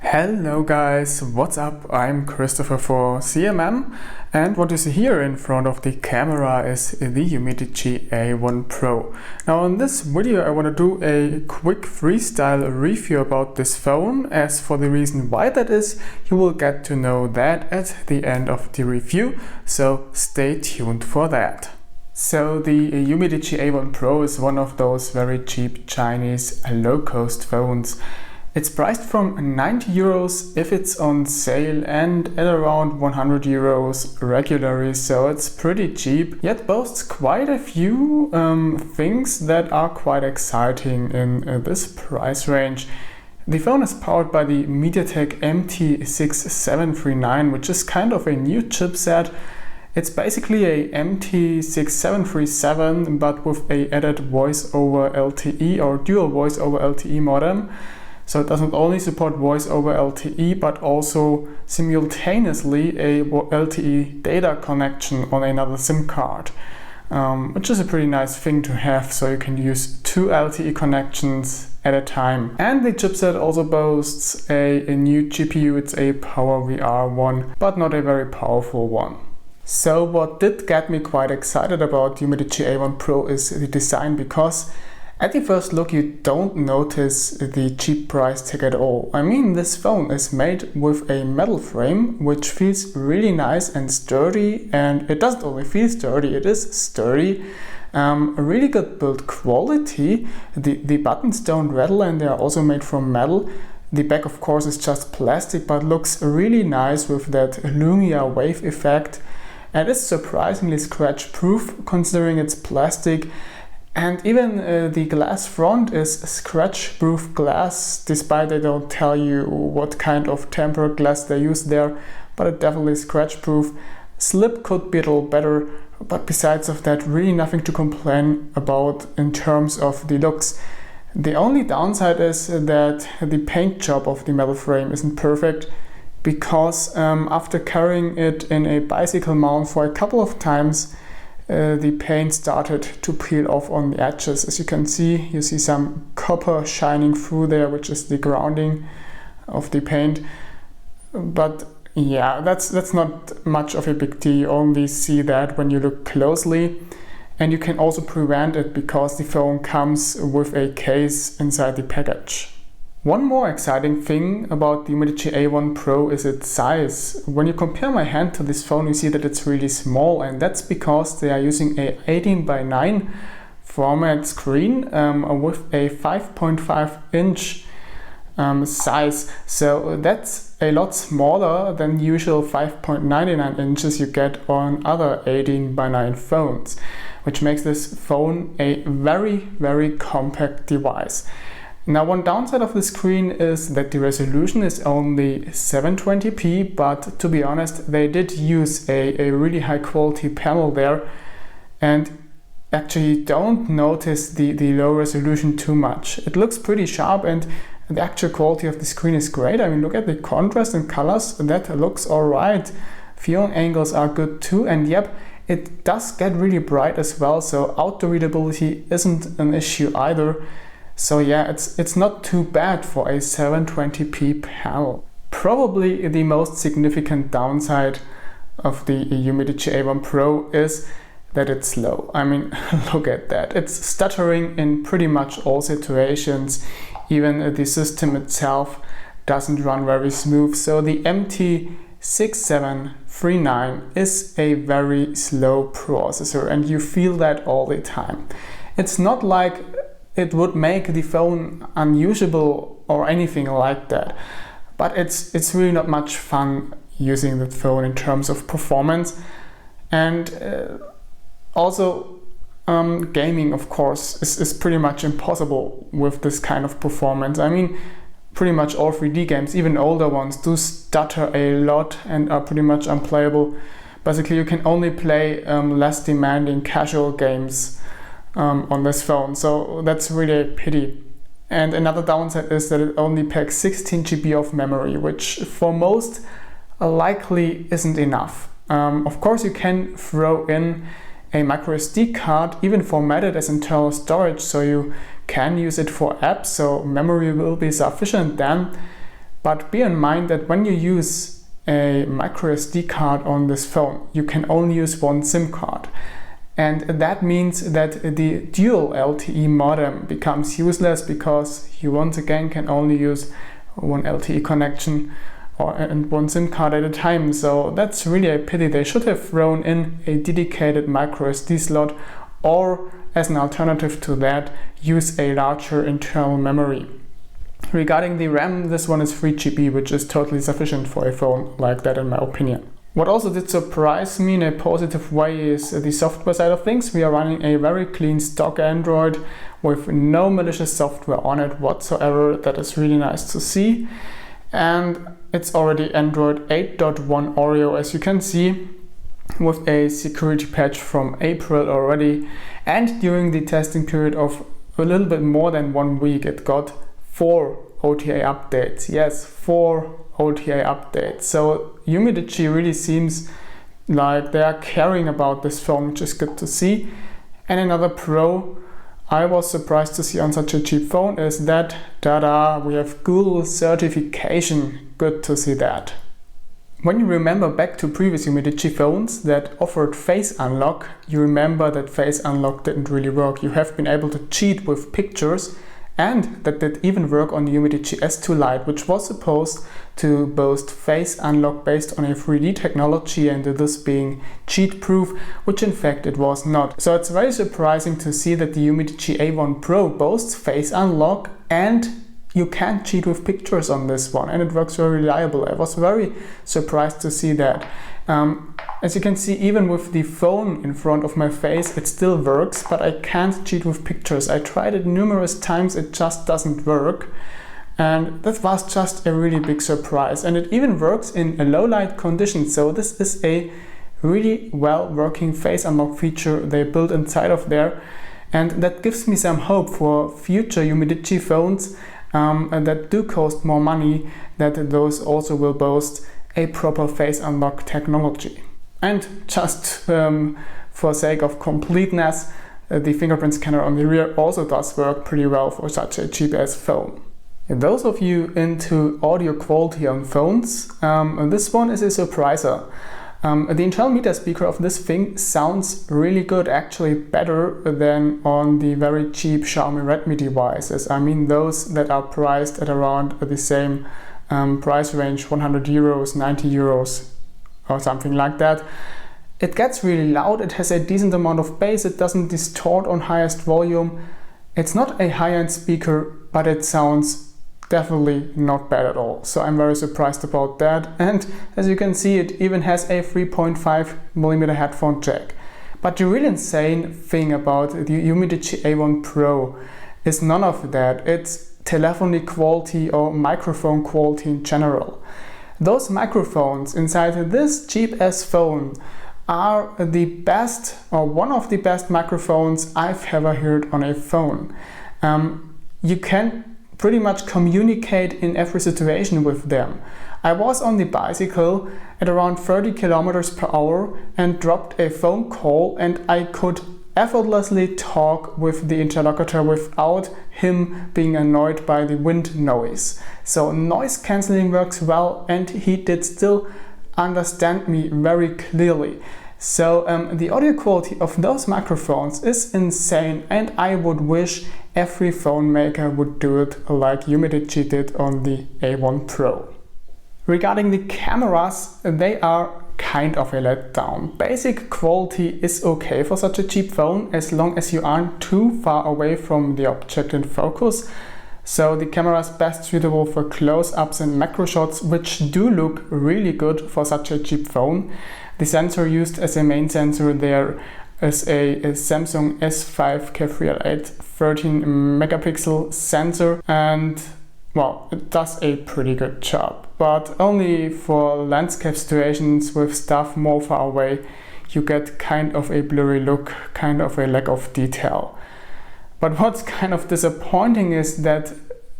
Hello guys, what's up? I'm Christopher for CMM, and what you see here in front of the camera is the UmiDigi A1 Pro. Now in this video I want to do a quick freestyle review about this phone. As for the reason why that is, you will get to know that at the end of the review, so stay tuned for that. So the UmiDigi A1 Pro is one of those very cheap Chinese low-cost phones. It's priced from 90 euros if it's on sale and at around 100 euros regularly, so it's pretty cheap, yet boasts quite a few things that are quite exciting in this price range. The phone is powered by the MediaTek MT6739, which is kind of a new chipset. It's basically a MT6737 but with a added voice over LTE or dual voice over LTE modem. So it doesn't only support voice over LTE but also simultaneously a LTE data connection on another SIM card, which is a pretty nice thing to have, so you can use two LTE connections at a time. And the chipset also boasts a new GPU. It's a PowerVR one, but not a very powerful one. So what did get me quite excited about UmiDigi A1 Pro is the design, because at the first look you don't notice the cheap price tag at all. I mean, this phone is made with a metal frame which feels really nice and sturdy, and it doesn't only feel sturdy, it is sturdy. A really good build quality. The buttons don't rattle and they are also made from metal. The back of course is just plastic but looks really nice with that Lumia wave effect, and it's surprisingly scratch proof considering it's plastic. And even the glass front is scratch-proof glass, despite they don't tell you what kind of tempered glass they use there, but it definitely is scratch-proof. Slip could be a little better, but besides of that, really nothing to complain about in terms of the looks. The only downside is that the paint job of the metal frame isn't perfect, because after carrying it in a bicycle mount for a couple of times, the paint started to peel off on the edges. As you can see, you see some copper shining through there, which is the grounding of the paint. But yeah, that's not much of a big deal. You only see that when you look closely, and you can also prevent it because the phone comes with a case inside the package. One more exciting thing about the UmiDigi A1 Pro is its size. When you compare my hand to this phone, you see that it's really small, and that's because they are using a 18:9 format screen with a 5.5 inch size. So that's a lot smaller than the usual 5.99 inches you get on other 18:9 phones, which makes this phone a very, very compact device. Now, one downside of the screen is that the resolution is only 720p, but to be honest, they did use a really high quality panel there, and actually don't notice the low resolution too much. It looks pretty sharp and the actual quality of the screen is great. I mean, look at the contrast and colors, that looks alright. Viewing angles are good too, and yep, it does get really bright as well, so outdoor readability isn't an issue either. So yeah, it's not too bad for a 720p panel. Probably the most significant downside of the UmiDigi A1 Pro is that it's slow. I mean, look at that. It's stuttering in pretty much all situations. Even the system itself doesn't run very smooth. So the MT6739 is a very slow processor, and you feel that all the time. It's not like it would make the phone unusable or anything like that, but it's really not much fun using the phone in terms of performance. And also gaming, of course, is pretty much impossible with this kind of performance. I mean, pretty much all 3D games, even older ones, do stutter a lot and are pretty much unplayable. Basically, you can only play less demanding casual games on this phone, so that's really a pity. And another downside is that it only packs 16 GB of memory, which for most likely isn't enough. Of course, you can throw in a micro SD card, even formatted as internal storage, so you can use it for apps, so memory will be sufficient then. But bear in mind that when you use a micro SD card on this phone, you can only use one SIM card. And that means that the dual LTE modem becomes useless because you once again can only use one LTE connection and one SIM card at a time. So that's really a pity. They should have thrown in a dedicated micro SD slot, or as an alternative to that, use a larger internal memory. Regarding the RAM, this one is 3 GB, which is totally sufficient for a phone like that in my opinion. What also did surprise me in a positive way is the software side of things. We are running a very clean stock Android with no malicious software on it whatsoever. That is really nice to see. And it's already Android 8.1 Oreo, as you can see, with a security patch from April already. And during the testing period of a little bit more than 1 week, it got 4 OTA updates. Yes, 4 OTA updates. So UmiDigi really seems like they are caring about this phone, which is good to see. And another pro I was surprised to see on such a cheap phone is that, tada, we have Google certification. Good to see that. When you remember back to previous UmiDigi phones that offered face unlock, you remember that face unlock didn't really work. You have been able to cheat with pictures, and that did even work on the UmiDigi S2 Lite, which was supposed to boast face unlock based on a 3D technology and this being cheat proof, which in fact it was not. So it's very surprising to see that the UmiDigi A1 Pro boasts face unlock and you can't cheat with pictures on this one, and it works very reliable. I was very surprised to see that. As you can see, even with the phone in front of my face, it still works, but I can't cheat with pictures. I tried it numerous times, it just doesn't work. And that was just a really big surprise. And it even works in a low light condition. So this is a really well working face unlock feature they built inside of there. And that gives me some hope for future UmiDigi phones that do cost more money, that those also will boast a proper face unlock technology. And just for sake of completeness, the fingerprint scanner on the rear also does work pretty well for such a cheap ass phone. And those of you into audio quality on phones, this one is a surpriser. The internal meter speaker of this thing sounds really good, actually better than on the very cheap Xiaomi Redmi devices. I mean those that are priced at around the same price range, 100 euros, 90 euros or something like that. It gets really loud, it has a decent amount of bass, it doesn't distort on highest volume. It's not a high-end speaker, but it sounds definitely not bad at all. So I'm very surprised about that. And as you can see, it even has a 3.5mm headphone jack. But the really insane thing about the UmiDigi A1 Pro is none of that. It's telephony quality or microphone quality in general. Those microphones inside this cheap ass phone are the best, or one of the best microphones I've ever heard on a phone. You can pretty much communicate in every situation with them. I was on the bicycle at around 30 kilometers per hour and dropped a phone call, and I could effortlessly talk with the interlocutor without him being annoyed by the wind noise. So noise cancelling works well, and he did still understand me very clearly. So the audio quality of those microphones is insane, and I would wish every phone maker would do it like UmiDigi did on the A1 Pro. Regarding the cameras, they are kind of a letdown. Basic quality is okay for such a cheap phone as long as you aren't too far away from the object in focus. So the camera is best suitable for close-ups and macro shots, which do look really good for such a cheap phone. The sensor used as a main sensor there is a Samsung S5 K3L8 13 megapixel sensor, and well, it does a pretty good job, but only for landscape situations with stuff more far away you get kind of a blurry look, kind of a lack of detail. But what's kind of disappointing is that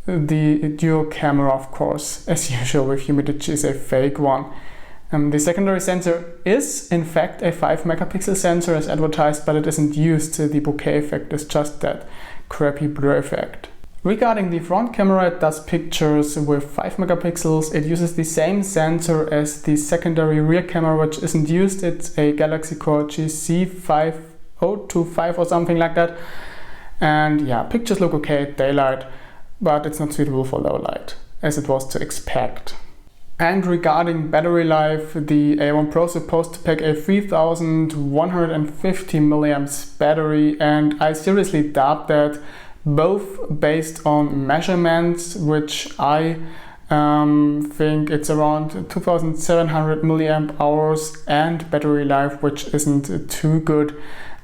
the dual camera, of course, as usual with UmiDigi, is a fake one. The secondary sensor is in fact a 5 megapixel sensor as advertised, but it isn't used. The bokeh effect is just that crappy blur effect. Regarding the front camera, it does pictures with 5 megapixels. It uses the same sensor as the secondary rear camera, which isn't used. It's a Galaxy Core GC5025 or something like that. And yeah, pictures look okay at daylight, but it's not suitable for low light, as it was to expect. And regarding battery life, the A1 Pro is supposed to pack a 3150 milliamps battery, and I seriously doubt that, both based on measurements, which I think it's around 2700 milliamp hours, and battery life, which isn't too good.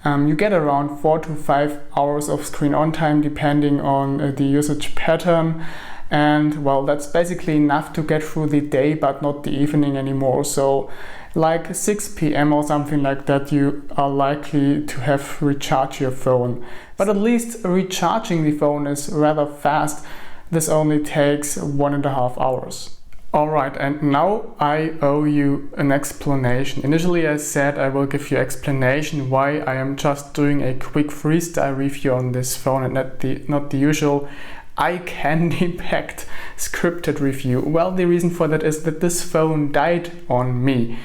You get around 4 to 5 hours of screen on time depending on the usage pattern, and well, that's basically enough to get through the day but not the evening anymore. So like 6 p.m. or something like that, you are likely to have recharged your phone. But at least recharging the phone is rather fast. This only takes 1.5 hours. Alright, and now I owe you an explanation. Initially I said I will give you explanation why I am just doing a quick freestyle review on this phone and not the usual eye candy packed scripted review. Well, the reason for that is that this phone died on me.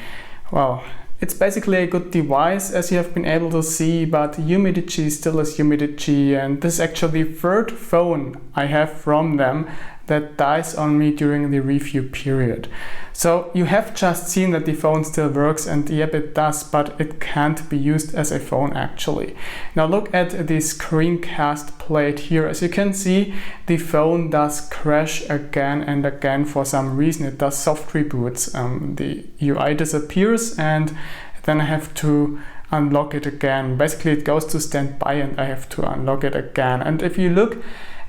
Well, it's basically a good device, as you have been able to see, but UmiDigi still is UmiDigi, and this is actually the third phone I have from them that dies on me during the review period. So you have just seen that the phone still works, and yep, it does, but it can't be used as a phone actually. Now look at the screencast plate here. As you can see, the phone does crash again and again for some reason. It does soft reboots. The UI disappears and then I have to unlock it again. Basically it goes to standby and I have to unlock it again. And if you look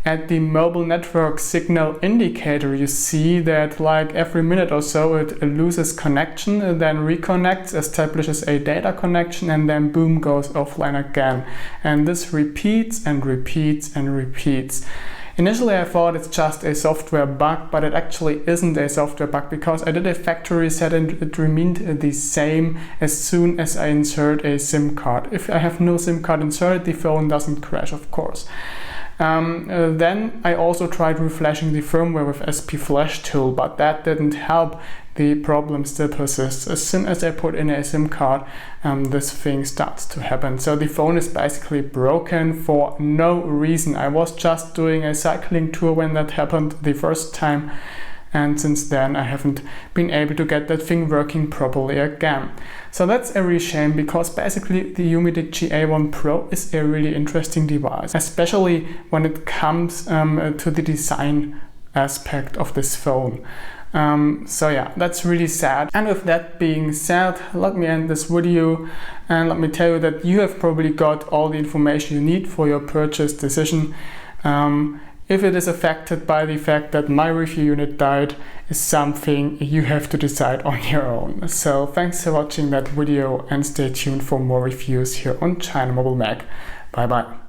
at the mobile network signal indicator, you see that like every minute or so it loses connection, then reconnects, establishes a data connection, and then boom, goes offline again. And this repeats and repeats and repeats. Initially I thought it's just a software bug, but it actually isn't a software bug, because I did a factory reset and it remained the same as soon as I insert a SIM card. If I have no SIM card inserted, the phone doesn't crash, of course. Then I also tried reflashing the firmware with SP Flash tool, but that didn't help. The problem still persists. As soon as I put in a SIM card, this thing starts to happen. So the phone is basically broken for no reason. I was just doing a cycling tour when that happened the first time, and since then I haven't been able to get that thing working properly again. So that's a real shame, because basically the UmiDigi A1 Pro is a really interesting device, especially when it comes to the design aspect of this phone. So yeah, that's really sad. And with that being said, let me end this video and let me tell you that you have probably got all the information you need for your purchase decision. If it is affected by the fact that my review unit died, is something you have to decide on your own. So thanks for watching that video and stay tuned for more reviews here on China Mobile Mag. Bye bye.